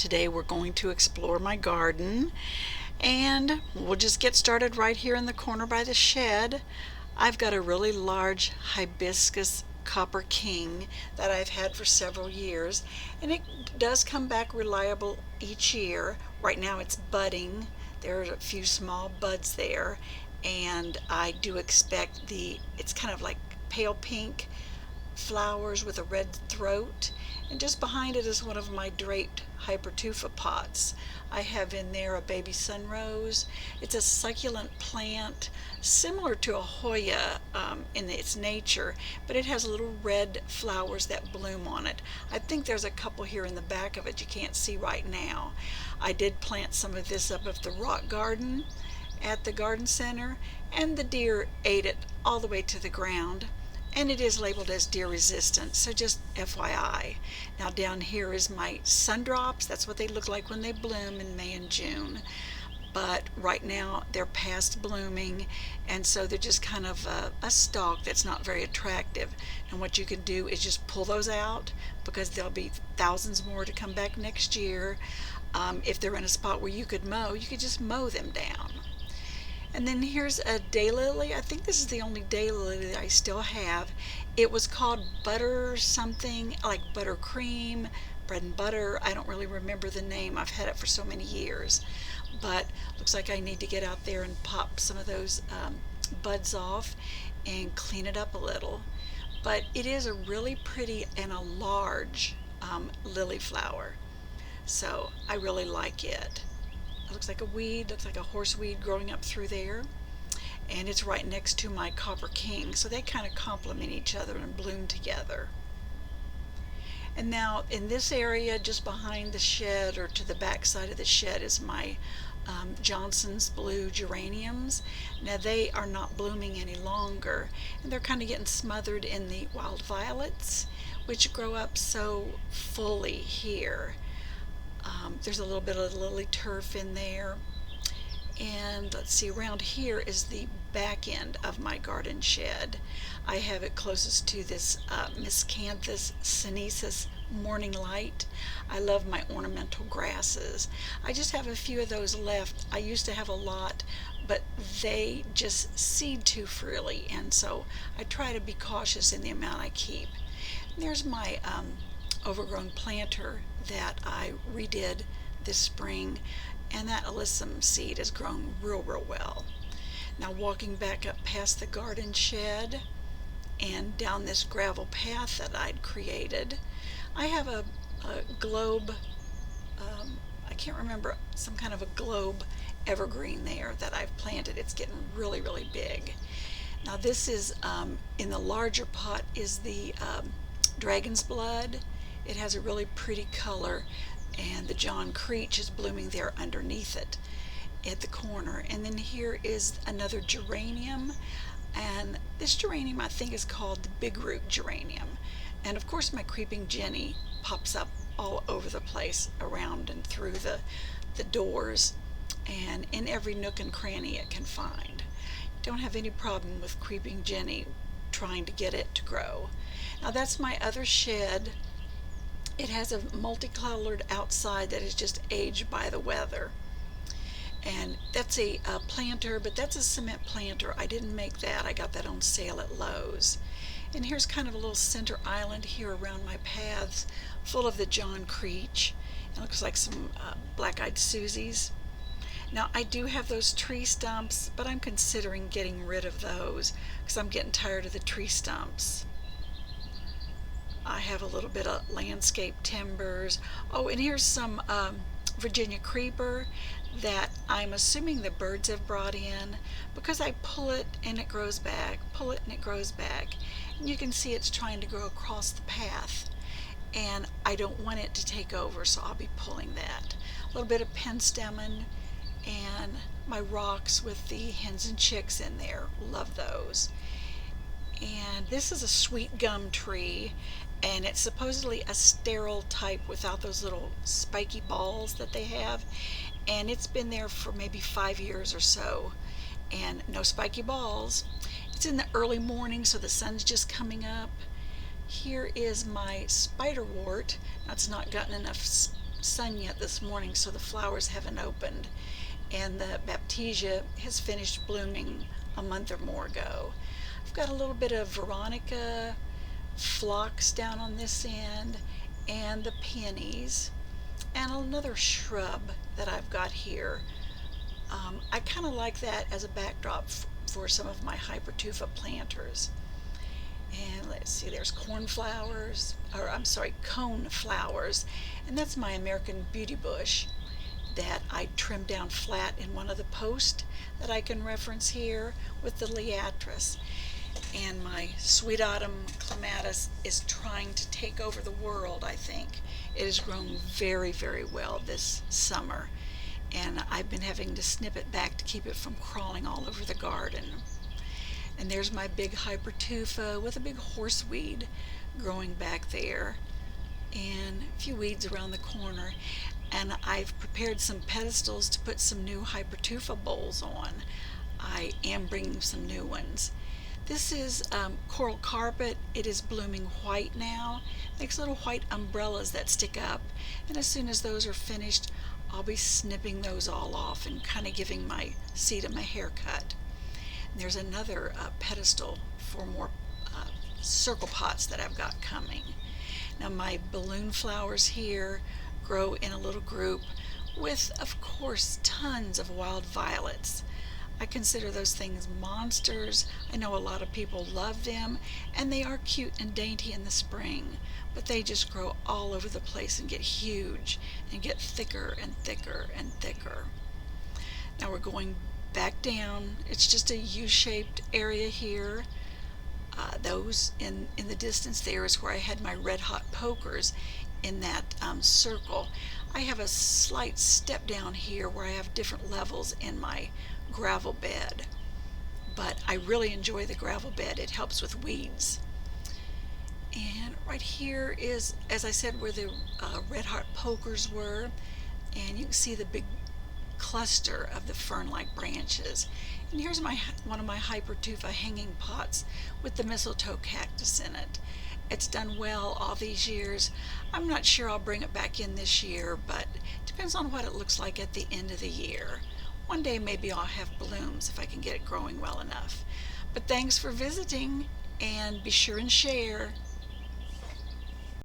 Today we're going to explore my garden, and we'll just get started right here in the corner by the shed. I've got a really large hibiscus copper king that I've had for several years, and it does come back reliable each year. Right now it's budding. There are a few small buds there, and I do expect it's kind of like pale pink flowers with a red throat, and just behind it is one of my draped hypertufa pots. I have in there a baby sunrose. It's a succulent plant similar to a Hoya in its nature, but it has little red flowers that bloom on it. I think there's a couple here in the back of it you can't see right now. I did plant some of this up at the rock garden at the garden center, and the deer ate it all the way to the ground, and it is labeled as deer resistant, so just FYI. Now down here is my sundrops. That's what they look like when they bloom in May and June, but right now they're past blooming, and so they're just kind of a stalk that's not very attractive. And what you can do is just pull those out, because there'll be thousands more to come back next year. If they're in a spot where you could mow, you could just mow them down. And then here's a daylily. I think this is the only daylily that I still have. It was called butter something, like buttercream, bread and butter. I don't really remember the name. I've had it for so many years. But looks like I need to get out there and pop some of those buds off and clean it up a little. But it is a really pretty and a large lily flower. So I really like it. It looks like a weed, looks like a horseweed growing up through there. And it's right next to my copper king, so they kind of complement each other and bloom together. And now in this area just behind the shed, or to the back side of the shed, is my Johnson's blue geraniums. Now they are not blooming any longer, and they're kind of getting smothered in the wild violets, which grow up so fully here. There's a little bit of lily turf in there. And let's see, around here is the back end of my garden shed. I have it closest to this Miscanthus sinensis morning light. I love my ornamental grasses. I just have a few of those left. I used to have a lot, but they just seed too freely, and so I try to be cautious in the amount I keep. And there's my overgrown planter that I redid this spring, and that alyssum seed has grown real well. Now walking back up past the garden shed and down this gravel path that I'd created, I have a globe, I can't remember, some kind of a globe evergreen there that I've planted. It's getting really big. Now this is, in the larger pot is the dragon's blood. It has a really pretty color, and the John Creech is blooming there underneath it at the corner. And then here is another geranium, and this geranium I think is called the big root geranium. And of course my creeping Jenny pops up all over the place, around and through the doors, and in every nook and cranny it can find. Don't have any problem with creeping Jenny trying to get it to grow. Now that's my other shed. It has a multicolored outside that is just aged by the weather. And that's a planter, but that's a cement planter. I didn't make that. I got that on sale at Lowe's. And here's kind of a little center island here around my paths, full of the John Creech. It looks like some black-eyed Susies. Now I do have those tree stumps, but I'm considering getting rid of those because I'm getting tired of the tree stumps. I have a little bit of landscape timbers. Oh, and here's some Virginia creeper that I'm assuming the birds have brought in, because I pull it and it grows back, pull it and it grows back. And you can see it's trying to grow across the path, and I don't want it to take over, so I'll be pulling that. A little bit of penstemon, and my rocks with the hens and chicks in there. Love those. And this is a sweet gum tree, and it's supposedly a sterile type without those little spiky balls that they have, and it's been there for maybe 5 years or so, and no spiky balls. It's in the early morning, so the sun's just coming up. Here is my spiderwort. Now, it's not gotten enough sun yet this morning, so the flowers haven't opened. And the baptisia has finished blooming a month or more ago. I've got a little bit of veronica phlox down on this end, and the peonies, and another shrub that I've got here. I kind of like that as a backdrop for some of my hypertufa planters. And let's see, there's cornflowers, or I'm sorry, cone flowers, and that's my American beauty bush that I trimmed down flat in one of the posts that I can reference here with the liatris. And my sweet autumn clematis is trying to take over the world, I think. It has grown very, very well this summer, and I've been having to snip it back to keep it from crawling all over the garden. And there's my big hypertufa with a big horseweed growing back there, and a few weeds around the corner. And I've prepared some pedestals to put some new hypertufa bowls on. I am bringing some new ones. This is coral carpet. It is blooming white now. Makes little white umbrellas that stick up, and as soon as those are finished, I'll be snipping those all off and kind of giving my sedum a haircut. And there's another pedestal for more circle pots that I've got coming. Now my balloon flowers here grow in a little group with, of course, tons of wild violets. I consider those things monsters. I know a lot of people love them, and they are cute and dainty in the spring, but they just grow all over the place and get huge and get thicker and thicker and thicker. Now we're going back down. It's just a U-shaped area here. Those in the distance there is where I had my red hot pokers in that circle. I have a slight step down here where I have different levels in my gravel bed, but I really enjoy the gravel bed. It helps with weeds. And right here is, as I said, where the red heart pokers were, and you can see the big cluster of the fern-like branches. And here's one of my hypertufa hanging pots with the mistletoe cactus in it. It's done well all these years. I'm not sure I'll bring it back in this year, but it depends on what it looks like at the end of the year. One day maybe I'll have blooms if I can get it growing well enough. But thanks for visiting, and be sure and share.